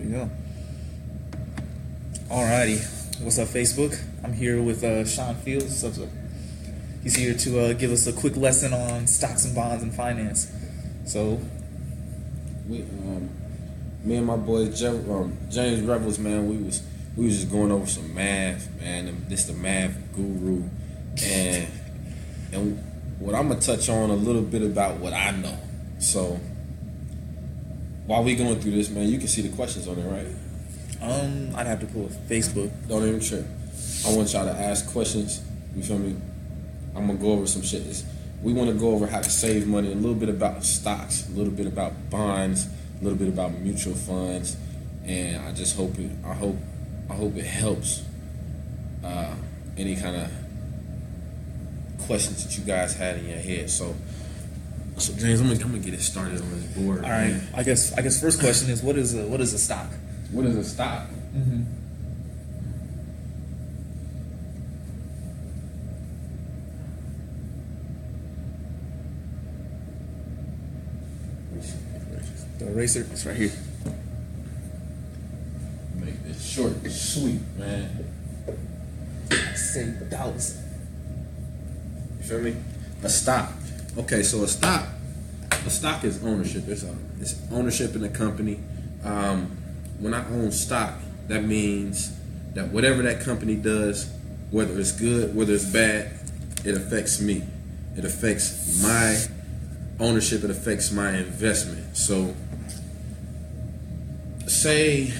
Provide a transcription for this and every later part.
you go. Alrighty. What's up, Facebook? I'm here with Sean Fields. What's up? He's here to give us a quick lesson on stocks and bonds and finance. So, me and my boy James Revels, man, we was just going over some math, man. And this the math guru, and what I'm gonna touch on a little bit about what I know. So while we going through this, man, you can see the questions on it, right? I'd have to pull Facebook. Don't even trip. I want y'all to ask questions. You feel me? I'm gonna go over some shit. We want to go over how to save money, a little bit about stocks, a little bit about bonds, a little bit about mutual funds, and I just hope it. I hope it helps. Any kind of questions that you guys had in your head. So James, I'm gonna get it started on this board. All right. Man. I guess first question is what is a stock? What is a stock? Mm-hmm. The eraser is right here. Make this short and sweet, man. Say dollars. You feel me? A stock. Okay, so a stock is ownership. It's ownership in a company. When I own stock, that means that whatever that company does, whether it's good, whether it's bad, it affects me. It affects my ownership. It affects my investment. So, say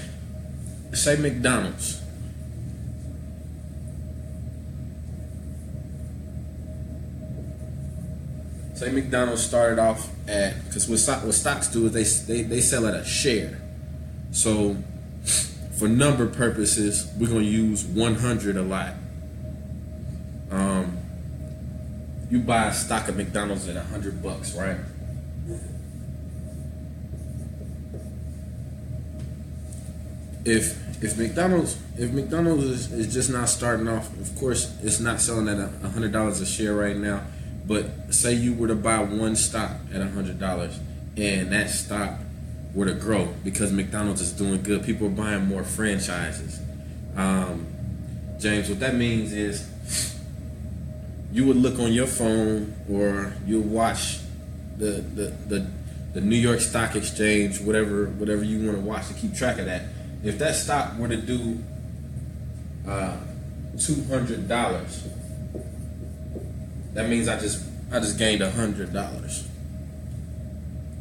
McDonald's. Say McDonald's started off at, because what stocks do is they sell at a share. So for number purposes, we're gonna use 100 a lot. You buy a stock of McDonald's at $100, right? If McDonald's is just not starting off, of course it's not selling at $100 a share right now. But say you were to buy one stock at $100 and that stock were to grow because McDonald's is doing good. People are buying more franchises. James, what that means is you would look on your phone or you'll watch the New York Stock Exchange, whatever you want to watch to keep track of that. If that stock were to do $200, that means I just gained $100.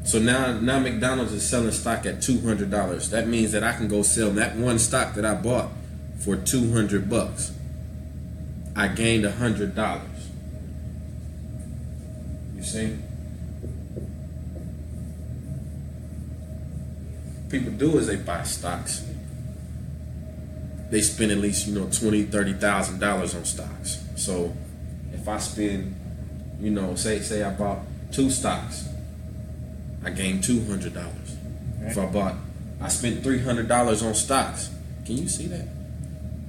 So now McDonald's is selling stock at $200. That means that I can go sell that one stock that I bought for $200. I gained $100. You see? People do is they buy stocks. They spend at least $20,000, $30,000 on stocks. So if I spend, say I bought 2 stocks, I gained $200. Okay. I spent $300 on stocks. Can you see that?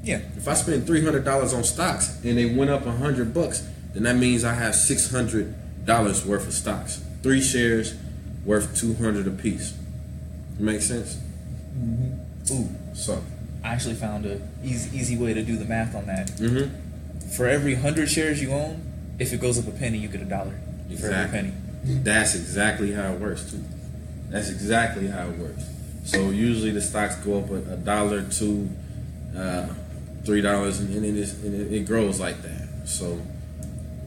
Yeah. If I spend $300 on stocks and they went up $100, then that means I have $600 worth of stocks. 3 shares worth $200 a piece. Make sense? Mm-hmm. Ooh. So I actually found a easy way to do the math on that. Mm-hmm. For every 100 shares you own, if it goes up a penny, you get $1 exactly. for every penny. That's exactly how it works too. That's exactly how it works. So usually the stocks go up $1, $2, $3, and it grows like that. So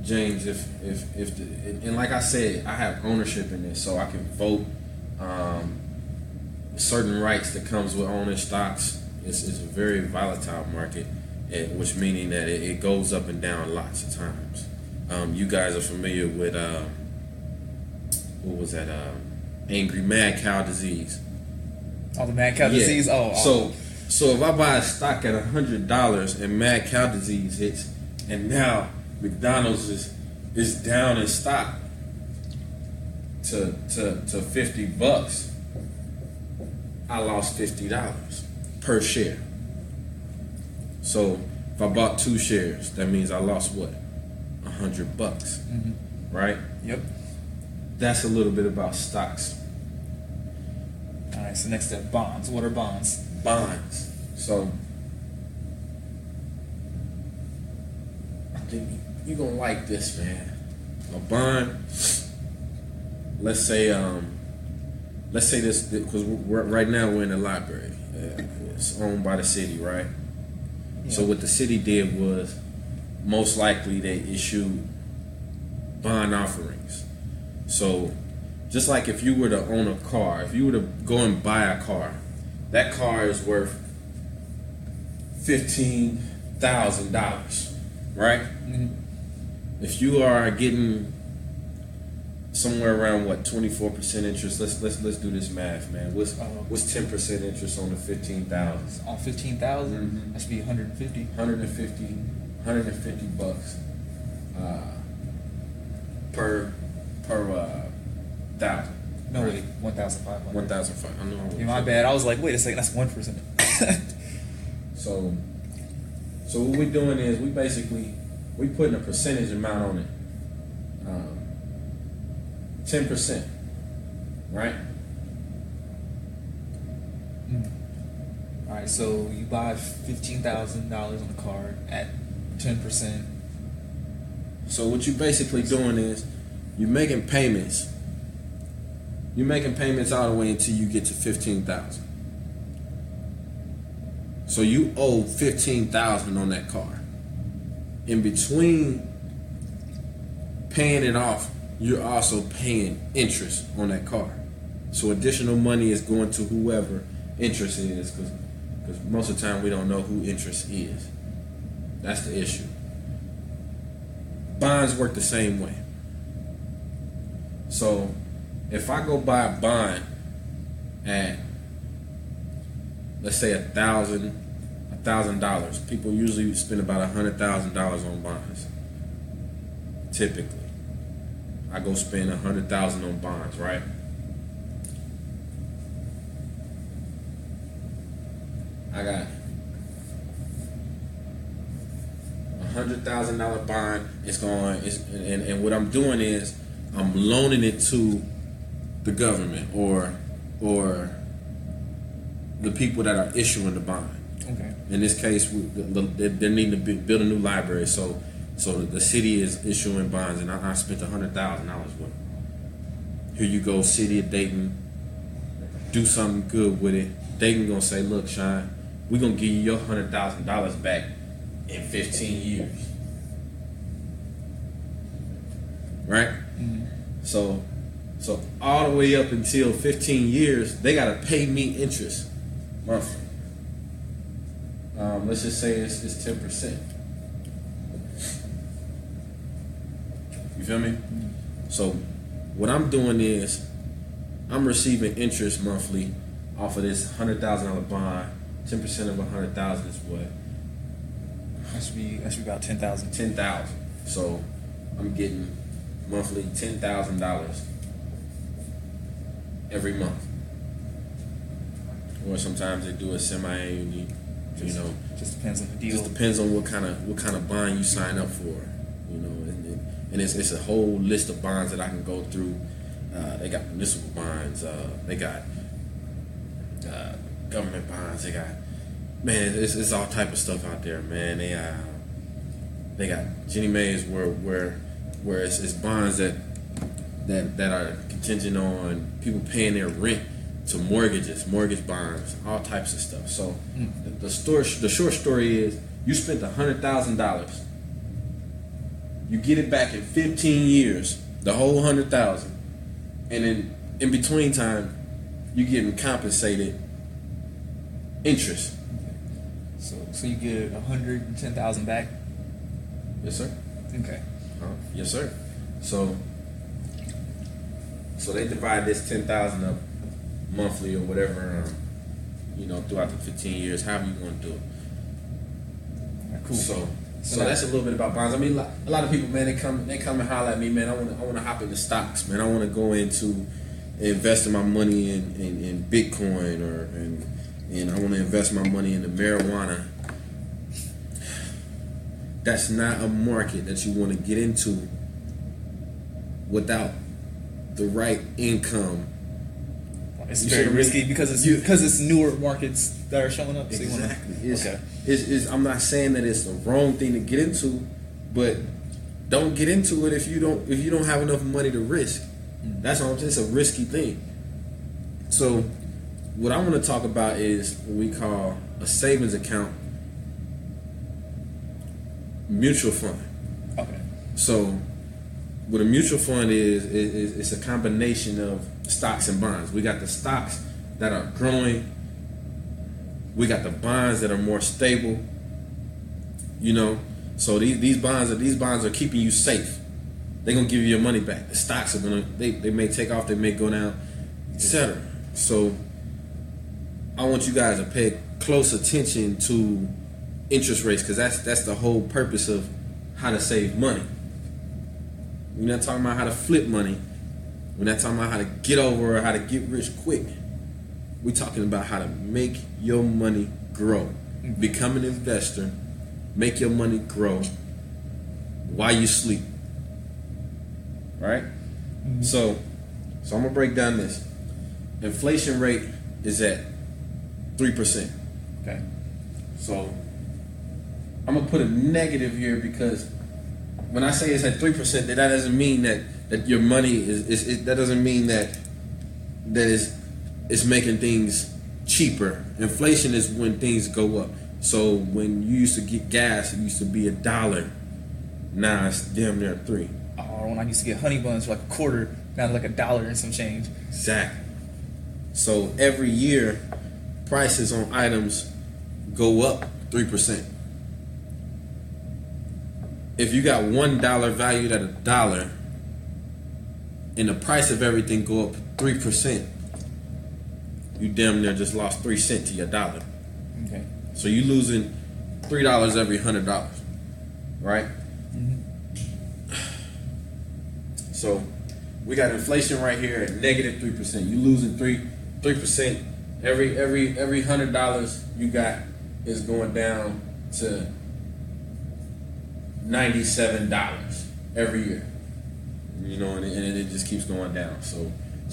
James, and like I said, I have ownership in this, so I can vote. Certain rights that comes with owning stocks. It's a very volatile market, which meaning that it goes up and down lots of times. You guys are familiar with what was that? Angry mad cow disease. Oh, the mad cow disease. Oh. So if I buy a stock at $100 and mad cow disease hits, and now McDonald's is down in stock to $50, I lost $50 per share. So if I bought 2 shares, that means I lost what? $100, right? Yep. That's a little bit about stocks. All right, so next step, bonds. What are bonds? Bonds. So I think you're gonna like this, man. A bond. Let's say this, because right now we're in the library. It's owned by the city, right? Yeah. So what the city did was, most likely they issued bond offerings. So just like if you were to own a car, if you were to go and buy a car, that car is worth $15,000, right? Mm-hmm. If you are getting somewhere around 24% interest, let's do this math, man. What's 10% interest on the 15,000? On 15,000, mm-hmm. That should be 150. 150 bucks per thousand. No, wait, 1,500. 1,500. I know. Yeah, my bad. I was like, wait a second, that's 1%. So what we're doing is we putting a percentage amount on it. 10%, right? All right, so you buy $15,000 on the car at 10%. So what you basically doing is you're making payments. You're making payments all the way until you get to 15,000. So you owe 15,000 on that car. In between paying it off, you're also paying interest on that car. So additional money is going to whoever interest is, because most of the time we don't know who interest is. That's the issue. Bonds work the same way. So if I go buy a bond at, let's say $1,000, people usually spend about $100,000 on bonds. Typically, I go spend $100,000 on bonds, right? I got $100,000 bond. And what I'm doing is I'm loaning it to the government or the people that are issuing the bond. Okay. In this case, they're needing to build a new library, so the city is issuing bonds, and I spent $100,000 with them. Here you go, city of Dayton, do something good with it. Dayton gonna say, look, Sean, we're gonna give you your $100,000 back in 15 years, right? Mm-hmm. So all the way up until 15 years, they gotta pay me interest monthly. Let's just say it's 10%. You feel me? So what I'm doing is I'm receiving interest monthly off of this $100,000 bond. 10% of 100,000 is what? That should be about 10,000. 10,000. So I'm getting monthly $10,000 every month. Or sometimes they do a semi-annually. You know, just depends on the deal. Just depends on what kind of bond you sign up for. You know, and it's a whole list of bonds that I can go through. They got municipal bonds. They got government bonds. They got, man, it's all type of stuff out there, man. They got Jenny Mae's where it's bonds that are contingent on people paying their rent to mortgages, mortgage bonds, all types of stuff. So the short story is you spent $100,000. You get it back in 15 years, the whole 100,000, and then in between time, you're getting compensated interest. So you get 110,000 back. Yes, sir. Okay. Yes, sir. So they divide this 10,000 up monthly or whatever, throughout the 15 years, however you want to do it. Cool. So that's a little bit about bonds. I mean, a lot of people, man, they come and holler at me, man. I want to hop into stocks, man. I want to go into investing my money in Bitcoin and I want to invest my money in the marijuana. That's not a market that you want to get into without the right income It's very risky because it's newer markets that are showing up. So Exactly. I'm not saying that it's the wrong thing to get into, but don't get into it if you don't have enough money to risk. That's all I'm saying. It's a risky thing. So what I want to talk about is what we call a savings account mutual fund. Okay. So what a mutual fund is it's a combination of stocks and bonds. We got the stocks that are growing. We got the bonds that are more stable. You know, so these bonds are keeping you safe. They're gonna give you your money back. The stocks are they may take off, they may go down, etc. So I want you guys to pay close attention to interest rates, because that's the whole purpose of how to save money. We're not talking about how to flip money. We're not talking about how to get over or how to get rich quick. We're talking about how to make your money grow. Become an investor. Make your money grow while you sleep. Right? Mm-hmm. So I'm gonna break down this. Inflation rate is at 3%. Okay. So I'm gonna put a negative here, because when I say it's at 3%, that doesn't mean that your money is that doesn't mean that it's making things cheaper. Inflation is when things go up. So when you used to get gas, it used to be $1. Now it's damn near $3. Or when I used to get honey buns for like a quarter, now they're like $1 and some change. Exactly. So every year, prices on items go up 3%. If you got $1 valued at $1, and the price of everything go up 3%, you damn near just lost 3 cents to your dollar. Okay. So you losing $3 every $100, right? Mm-hmm. So we got inflation right here at negative 3%. You losing 3%. Every $100 you got is going down to $97 every year. You know, and it just keeps going down. So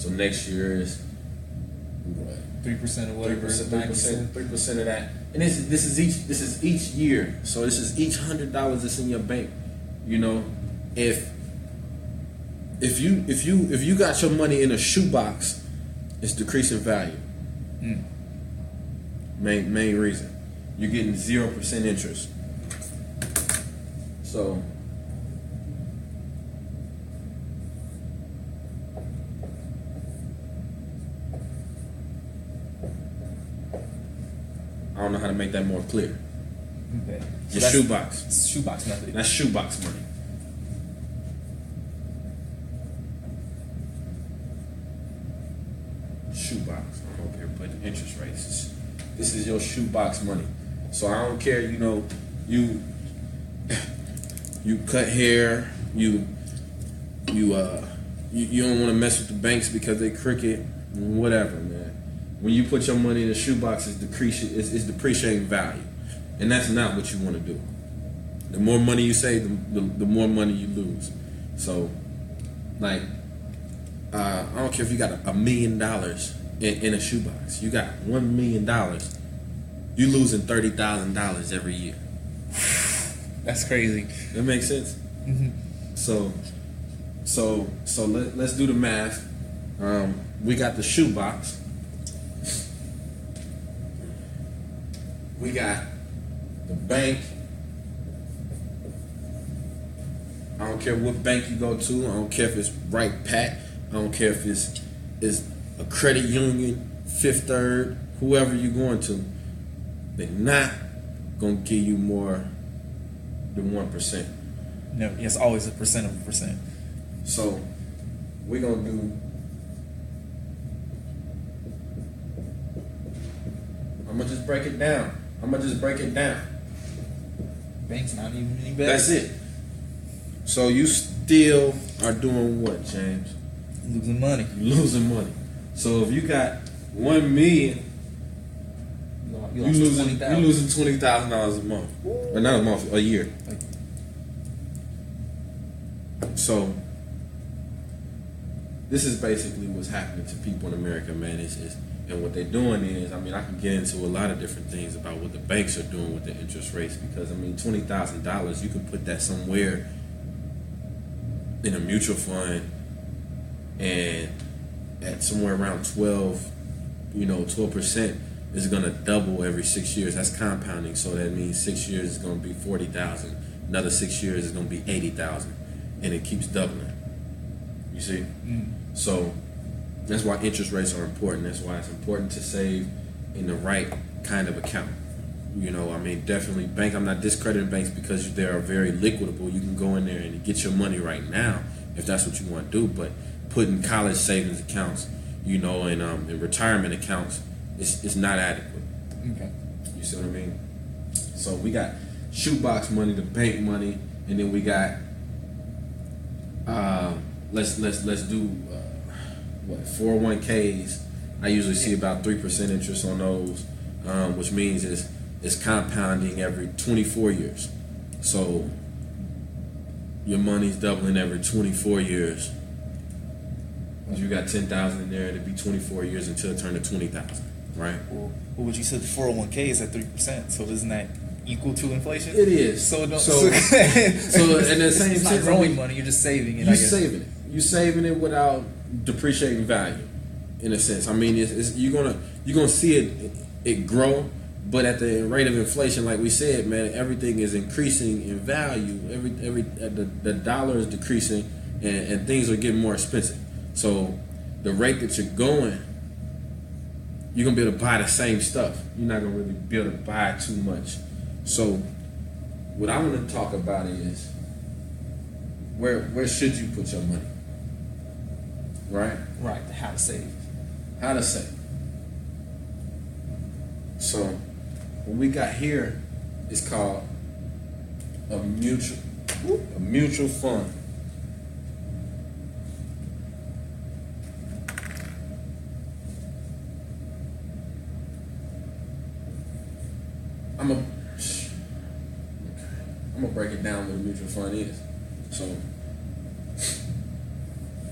next year is what? 3% or whatever. 3% of that. And this is each year. So this is each $100 that's in your bank. You know, if you got your money in a shoebox, it's decreasing value. Main reason. You're getting 0% interest. So I don't know how to make that more clear. Okay. Your shoebox. Shoebox method. That's shoebox money. Shoebox. I'm over here putting interest rates. This is your shoebox money. So I don't care, you know, you cut hair, you don't want to mess with the banks because they crooked, whatever, man. When you put your money in a shoebox, it's depreciating value, and that's not what you want to do. The more money you save, the more money you lose. So, like, I don't care if you got $1 million in a shoebox. You got $1 million. You losing $30,000 every year. That's crazy. That makes sense. Mm-hmm. So let's do the math. We got the shoebox. We got the bank. I don't care what bank you go to. I don't care if it's Right Pat. I don't care if it's a credit union, Fifth Third, whoever you're going to. They're not gonna give you more than 1%. No, it's always a percent of a percent. So we're gonna do. I'm gonna just break it down. Bank's not even any better. That's it. So you still are doing what, James? Losing money. Losing money. So if you got $1 million, you losing $20,000 a month, or not a month, a year. So this is basically what's happening to people in America, man. And what they're doing is, I mean, I can get into a lot of different things about what the banks are doing with the interest rates, because I mean, $20,000, you can put that somewhere in a mutual fund, and at somewhere around 12% is going to double every 6 years. That's compounding, so that means 6 years is going to be 40,000. Another 6 years is going to be 80,000, and it keeps doubling. You see? So that's why interest rates are important. That's why it's important to save in the right kind of account. You know, I mean, definitely bank. I'm not discrediting banks because they are very liquidable. You can go in there and get your money right now if that's what you want to do. But putting college savings accounts, you know, and retirement accounts, it's not adequate. Okay. You see what I mean? So we got shoebox money, the bank money, and then we got let's do 401ks. I usually see about 3% interest on those, which means it's compounding every 24 years. So your money's doubling every 24 years. You got 10,000 in there, it'd be 24 years until it turned to 20,000, right? Well, what you said the 401k is at 3%, so isn't that equal to inflation? It is. So in the same it's not growing money, you're just saving it. You're saving it. You're saving it without depreciating value, in a sense. I mean, you're gonna see it grow, but at the rate of inflation, like we said, man, everything is increasing in value. The dollar is decreasing, and things are getting more expensive. So the rate that you're going, you're gonna be able to buy the same stuff. You're not gonna really be able to buy too much. So what I want to talk about is where should you put your money? Right? Right. How to save. How to save. So what we got here is called a mutual fund. I'm gonna break it down what a mutual fund is. So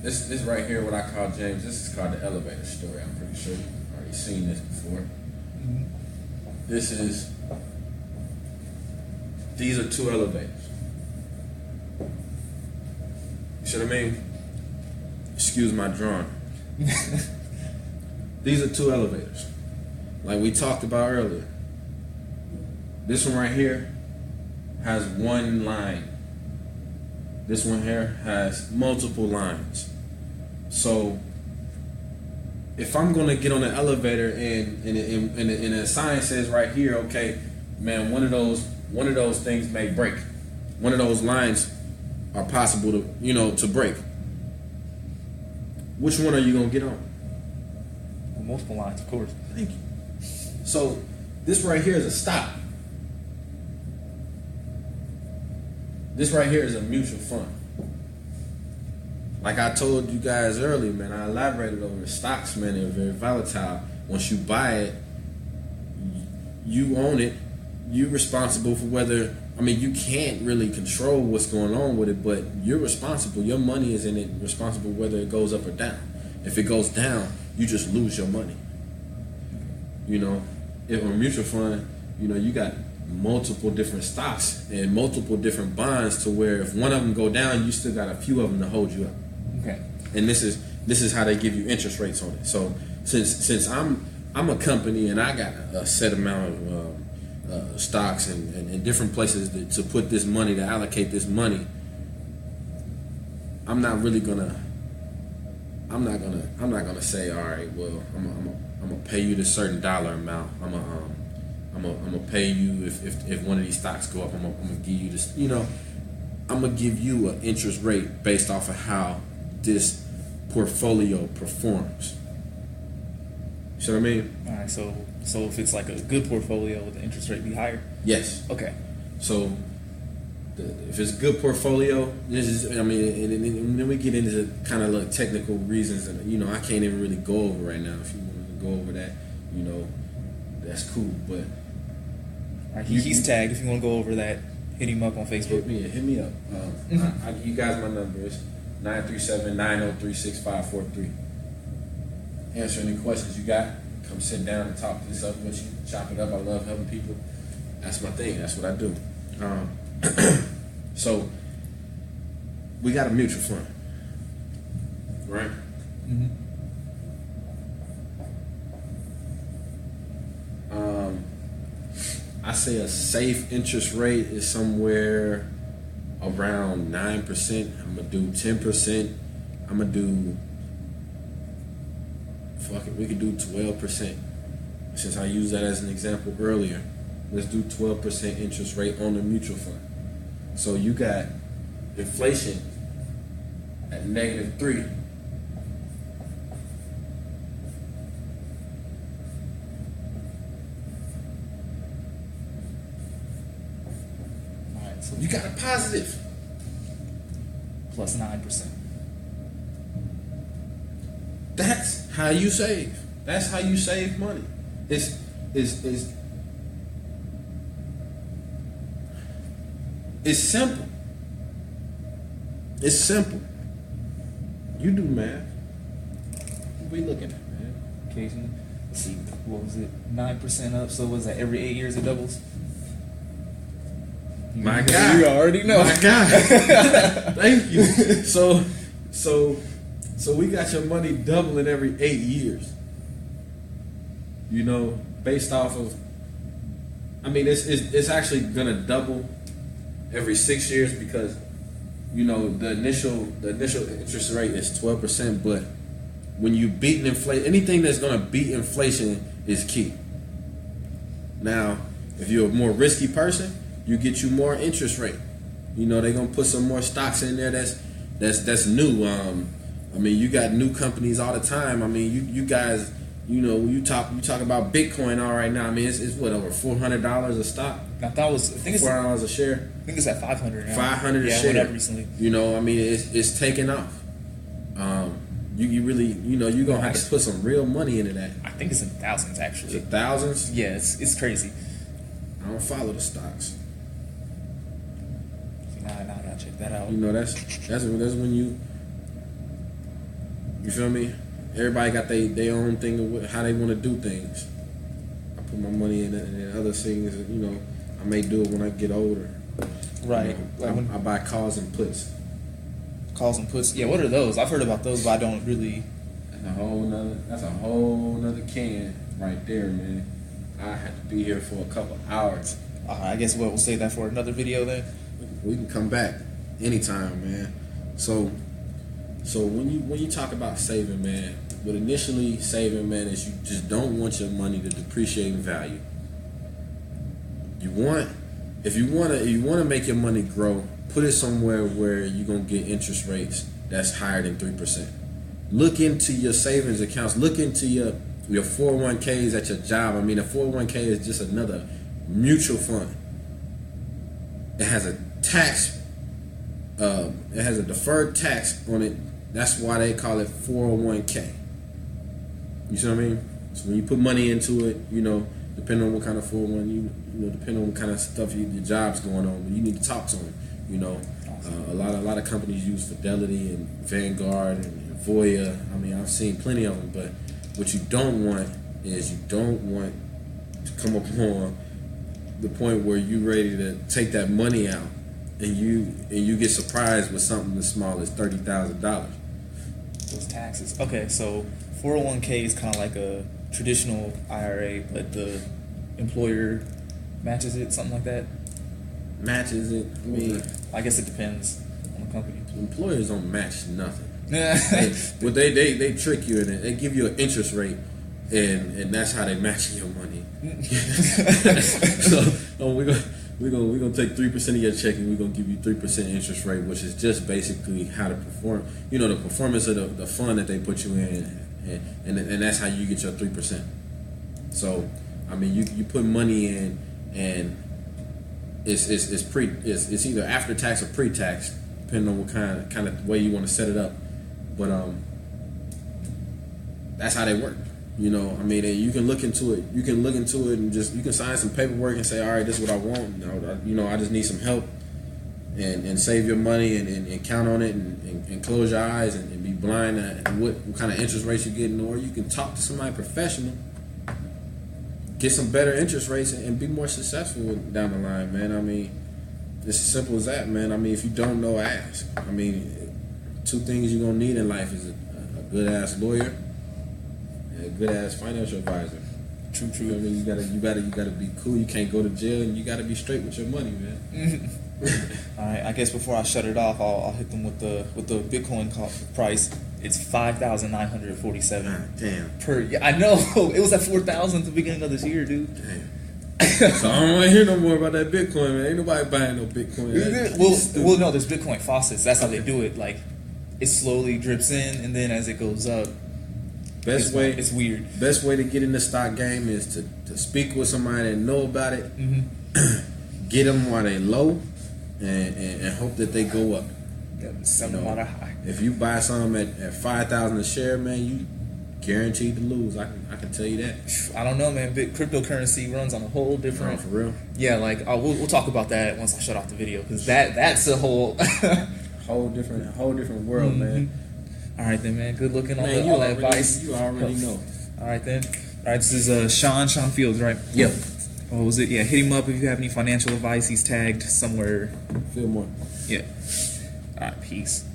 this right here, what I call, James, this is called the elevator story. I'm pretty sure you've already seen this before. These are two elevators. You see what I mean? Excuse my drawing. These are two elevators, like we talked about earlier. This one right here has one line. This one here has multiple lines. So if I'm gonna get on an elevator and a sign says right here, okay, man, one of those things may break. One of those lines are possible to break. Which one are you gonna get on? Well, multiple lines, of course. Thank you. So this right here is a stop. This right here is a mutual fund. Like I told you guys earlier, man, I elaborated over the stocks, man. They're very volatile. Once you buy it, you own it. You're responsible for whether, I mean, you can't really control what's going on with it, but you're responsible. Your money is in it, responsible whether it goes up or down. If it goes down, you just lose your money. You know, if a mutual fund, you got multiple different stocks and multiple different bonds, to where if one of them go down, you still got a few of them to hold you up. Okay. And this is how they give you interest rates on it. So since I'm a company and I got a set amount of stocks and different places to put this money, to allocate this money, I'm not gonna say, all right, well, I'm gonna pay you this certain dollar amount. I'm gonna pay you if one of these stocks go up. I'm gonna give you this. I'm gonna give you an interest rate based off of how this portfolio performs. You see what I mean? All right. So if it's like a good portfolio, would the interest rate be higher? Yes. Okay. So if it's a good portfolio, this is. I mean, and then we get into kind of like technical reasons, and I can't even really go over right now. If you want to go over that, that's cool, but. He's tagged. If you want to go over that, hit him up on Facebook. Hit me up. I give you guys my numbers 937-903-6543. Answer any questions you got. Come sit down and talk this up with you. Chop it up. I love helping people. That's my thing. That's what I do. So we got a mutual fund, right? Mm-hmm. I say a safe interest rate is somewhere around 9%. I'm gonna do 10%. I'm gonna do, fuck it, we could do 12%. Since I used that as an example earlier, let's do 12% interest rate on the mutual fund. So you got inflation at -3. Alright, so You got a positive. plus 9%. That's how you save. That's how you save money. It's simple. It's simple. You do math. What we looking at, man? Occasionally. Let's see, what was it? 9% up, so was that every 8 years it doubles? My God. You already know. My God. Thank you. So we got your money doubling every 8 years. You know, based off of, I mean, it's actually gonna double every 6 years because, you know, the initial interest rate is 12%, but when you beat inflation, anything that's gonna beat inflation is key. Now, if you're a more risky person, you get you more interest rate. You know, they're gonna put some more stocks in there that's new. I mean, you got new companies all the time. I mean, you guys, you know, you talk about Bitcoin all right now. I mean, it's what, over $400 a stock? I thought it was, I think it's $400 a share. I think it's at 500 now. 500 a yeah, share. I went up recently. You know, I mean, it's taking off. You really, you know, you're gonna have to put some real money into that. I think it's in thousands Is actually. it thousands? Yeah, it's crazy. I don't follow the stocks. Nah, I gotta check that out. You know, that's when you feel me? Everybody got their own thing of how they want to do things. I put my money in other things. You know, I may do it when I get older. Right. You know, I buy calls and puts. Calls and puts. Yeah, what are those? I've heard about those, but I don't really. That's a whole nother can right there, man. I had to be here for a couple hours. I guess we'll save that for another video then. We can come back anytime, man. So when you talk about saving, man, what initially saving, man, is you just don't want your money to depreciate in value. If you want to make your money grow, put it somewhere where you're gonna get interest rates that's higher than 3%. Look into your savings accounts. Look into your 401ks at your job. I mean, a 401k is just another mutual fund. It has a tax. It has a deferred tax on it. That's why they call it 401k. You see what I mean? So when you put money into it, you know, depending on what kind of 401, you know, depending on what kind of stuff your job's going on, but you need to talk to them. You know, a lot of companies use Fidelity and Vanguard and Voya. I mean, I've seen plenty of them, but what you don't want is you don't want to come upon the point where you're ready to take that money out and you get surprised with something as small as $30,000. Those taxes. Okay, so 401k is kind of like a traditional IRA, but the employer matches it, something like that. Matches it. I mean, I guess it depends on the company. Employers don't match nothing. they trick you in it. They give you an interest rate, and that's how they match your money. So we're gonna take 3% of your check, and we're gonna give you 3% interest rate, which is just basically how to perform. You know, the performance of the fund that they put you in, and that's how you get your 3%. So, I mean, you put money in, and it's either after tax or pre-tax, depending on what kind of way you want to set it up. But that's how they work. You know, I mean, you can look into it. You can look into it and you can sign some paperwork and say, all right, this is what I want. You know, I just need some help. and save your money and count on it and close your eyes and be blind at what kind of interest rates you're getting, or you can talk to somebody professional, get some better interest rates and be more successful down the line, man. I mean, it's as simple as that, man. I mean, if you don't know, ask. I mean, 2 things you're gonna need in life is a good ass lawyer and a good ass financial advisor. True. I mean, you gotta be cool. You can't go to jail, and you gotta be straight with your money, man. All right, I guess before I shut it off, I'll hit them with the Bitcoin price. It's 5,947. Damn. Per. Yeah, I know. It was at 4,000 at the beginning of this year, dude. Damn. So I don't want to hear no more about that Bitcoin, man. Ain't nobody buying no Bitcoin. Well, no, there's Bitcoin faucets. That's how they do it. Like, it slowly drips in, and then as it goes up, it's weird. Best way to get in the stock game is to speak with somebody that know about it, get them while they low, and hope that they go up. Sell them while they're high. If you buy some at 5,000 a share, man, you guaranteed to lose. I can tell you that. I don't know, man. Cryptocurrency runs on a whole different. Oh, for real? Yeah, like we'll talk about that once I shut off the video, because that's a whole whole different world, man. All right then, man. Good looking on Man, all that advice. You already know. All right then. All right, this is Sean Fields, right? Yep. What was it? Yeah, hit him up if you have any financial advice. He's tagged somewhere. Feel more. Yeah. All right, peace.